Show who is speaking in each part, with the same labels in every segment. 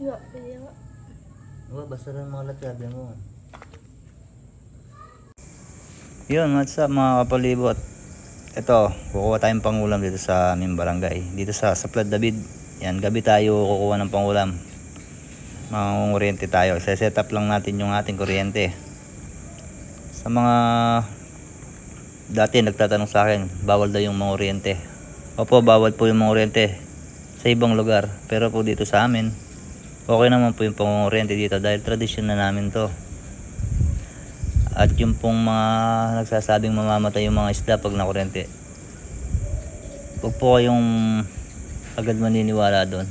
Speaker 1: Iya, iya.
Speaker 2: Basta lang mga latyabi mo. Yun, what's up mga kapalibot. Ito, kukuha tayong pangulam dito sa aming barangay. Dito sa Saplad David. Yan, gabi tayo kukuha ng pangulam. Mangunguryente tayo. Set up lang natin yung ating kuryente. Sa mga dati nagtatanong sa akin, bawal daw yung manguryente. Opo, bawal po yung manguryente sa ibang lugar. Pero po dito sa amin, okay naman po yung pangunguryente dito dahil tradisyon na namin to. At yung pong mga nagsasabing mamamatay yung mga isda pag nakuryente, huwag po kayong agad maniniwala doon.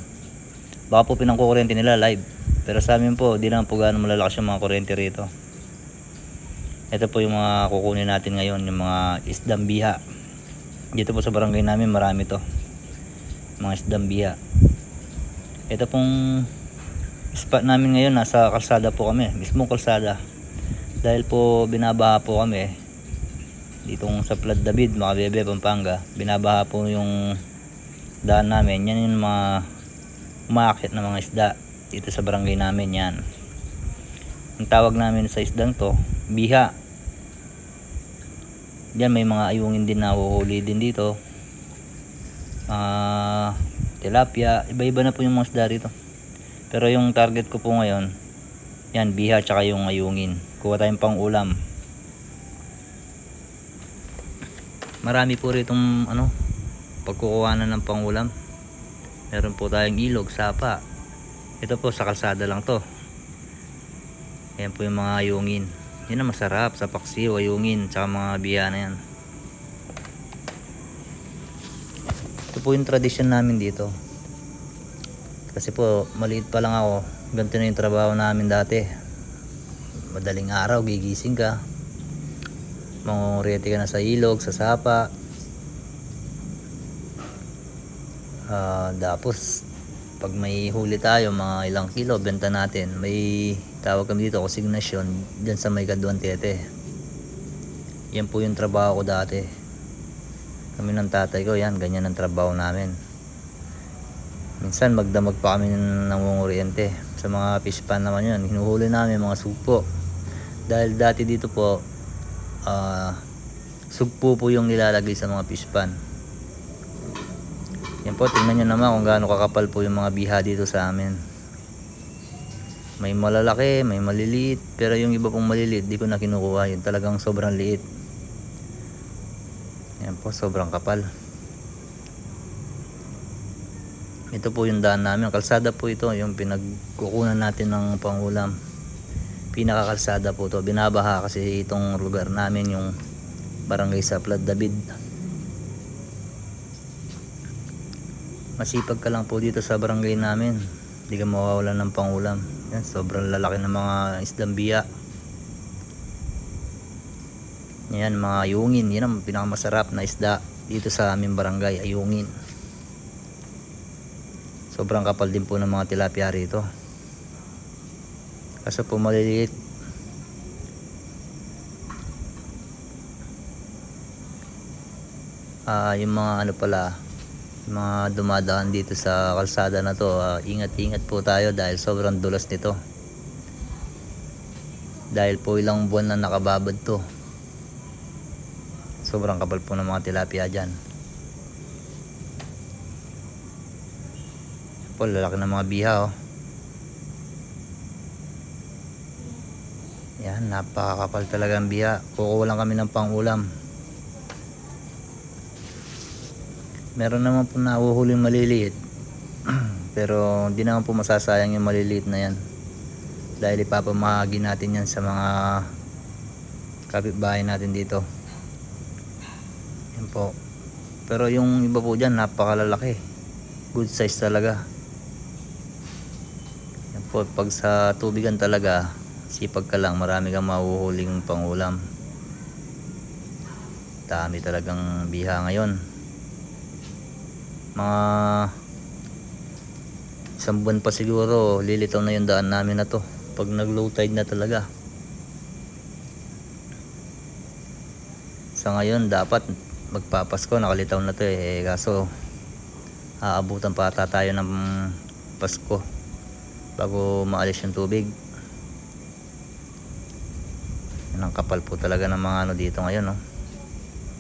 Speaker 2: Baka po pinangkukuryente nila live, pero sa amin po di naman po gaano malalakas yung mga kuryente rito. Ito po yung mga kukunin natin ngayon, yung mga isdang biha. Dito po sa barangay namin marami to, mga isdang biha. Ito pong spot namin ngayon, nasa kalsada po kami, mismong kalsada. Dahil po binabaha po kami ditong sa Saplad David, Makabebe, Pampanga. Binabaha po yung daan namin. Yan yung mga umaakit na mga isda dito sa barangay namin. Yan ang tawag namin sa isdang to, biha. Yan, may mga ayungin din na huhuli din dito, tilapia, iba-iba na po yung mga isda rito. Pero yung target ko po ngayon, yan, biha tsaka yung ayungin. Kuha tayong pang ulam. Marami po ritong pagkukuhanan ng pang ulam. Meron po tayong ilog, sapa. Ito po sa kalsada lang to. Ayan po yung mga ayungin. Yan ang masarap sa paksiw, ayungin tsaka mga biha na yan. Ito po yung tradisyon namin dito. Kasi po maliit pa lang ako, ganito na yung trabaho namin dati. Madaling araw gigising ka, mangunguryente ka na sa ilog, sa sapa. Tapos pag may huli tayo, mga ilang kilo, benta natin. May tawag kami dito, konsignasyon, dyan sa may Kaduantete. Yan po yung trabaho ko dati. Kami ng tatay ko, yan, ganyan ang trabaho namin. Minsan magdamag pa kami ng nangunguryente. Sa mga fish pan naman yun, hinuhuli namin mga sugpo. Dahil dati dito po, sugpo po yung nilalagay sa mga fish pan. Yan po, tingnan nyo naman kung gaano kakapal po yung mga biha dito sa amin. May malalaki, may maliliit, pero yung iba pong maliliit di ko na kinukuha. Yun talagang sobrang liit. Yan po, sobrang kapal. Ito po yung daan namin, kalsada po ito, yung pinagkukunan natin ng pangulam. Pinakakalsada po to, binabaha kasi itong lugar namin, yung barangay Saplad David. Masipag ka lang po dito sa barangay namin, hindi ka mawawalan ng pangulam. Yan, sobrang lalaki ng mga isdang biya. Yan, mga ayungin, yan ang pinakamasarap na isda dito sa aming barangay, ayungin. Sobrang kapal din po ng mga tilapia rito. Kaso po maliliit. Yung mga pala, yung mga dumadaan dito sa kalsada na to, ingat-ingat po tayo dahil sobrang dulas nito. Dahil po ilang buwan na nakababad to. Sobrang kapal po ng mga tilapia dyan. Po, lalaki ng mga biha oh. Yan, napakakapal talaga ang biha. Kukuha lang kami ng pangulam. Meron naman po nahuhuling maliliit. Pero hindi naman po masasayang yung maliliit na yan. Dahil ipapamahagi natin yan sa mga kapitbahay natin dito. Yan po. Pero yung iba po dyan, napakalalaki. Good size talaga. Yan po, pag sa tubigan talaga, sipag ka lang, marami kang mahuhuling pangulam. Dami talagang biha ngayon. Mga isang buwan pa siguro lilitaw na yung daan namin na to pag nag low tide na talaga. Sa ngayon dapat magpapasko, nakalitaw na to kaso aabutan pa ata tayo ng Pasko. bago maalis yung tubig. Yan ang kapal po talaga ng mga ano dito ngayon, no?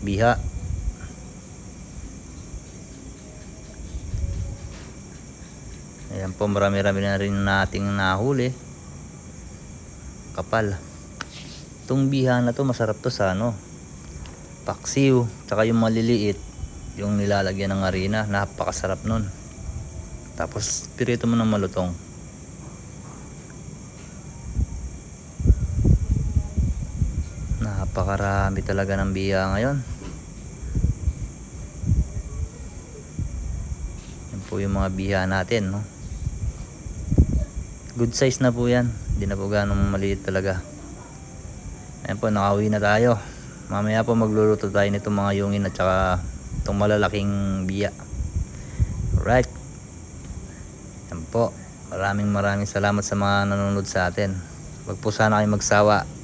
Speaker 2: Biha. Ayan po, marami-rami na rin nating nahuli. Kapal. Itong biha na to masarap to sa ano, paksiw, tsaka yung maliliit yung nilalagyan ng harina, napakasarap nun. Tapos pirito mo ng malutong. Napakarami talaga ng biha ngayon. Yan po yung mga biha natin, no? Good size na po yan, hindi na po ganong maliit talaga. Ayan po, nakauwi na tayo. Mamaya po magluluto tayo nitong mga yungin at saka itong malalaking biya. Alright. Yan po, maraming salamat sa mga nanonood sa atin. Wag po sana kayo magsawa